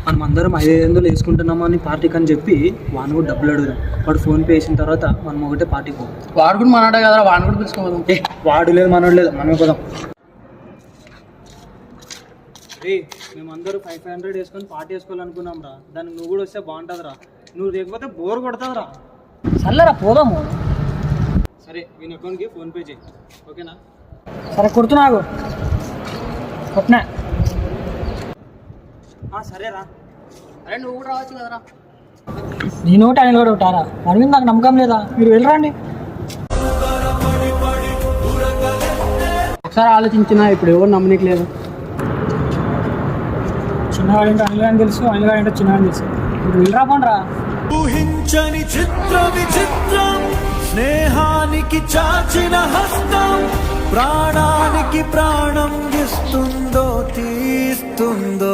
మనం అందరం 500 వేసుకుంటున్నామని పార్టీకి అని చెప్పి వాడిని కూడా డబ్బులు అడుగుదాం. వాడు ఫోన్పే వేసిన తర్వాత మనం ఒకటే పార్టీకి పోదాం. వాడు కూడా మనడే కదా, వాడిని కూడా పిలుచుకోదాం. వాడు లేదు మనోడు లేదు, మనమే పోదాం. రే మేమందరూ 500 వేసుకొని పార్టీ వేసుకోవాలనుకున్నాం రా. దానికి నువ్వు కూడా వస్తే బాగుంటుందిరా. నువ్వు లేకపోతే బోర్ కొడుతుందిరా. సర్లేరా పోదాము. సరే వీని అకౌంట్కి ఫోన్పే చేయి, ఓకేనా? సరే కుడుతున్నాగు కొట్టినా. సరేరా. అరే నువ్వు కూడా రావచ్చు కదరా. నీ నోటి ఆయన కూడా ఉంటారా? వాడి మీద నాకు నమ్మకం లేదా? మీరు వెళ్ళరండి. ఒకసారి ఆలోచించినా ఇప్పుడు ఎవరు నమ్మనీకి లేదు. చిన్నవాడంటే అనిల్ అని తెలుసు, అనిల్ అంటే చిన్నవాడిని తెలుసు. మీరు వెళ్ళరా పోండ్రా. ఊహించని చిత్ర విచిత్రం, స్నేహానికి చాచిన హస్తం, ప్రాణానికి ప్రాణం ఇస్తుందో తీస్తుందో.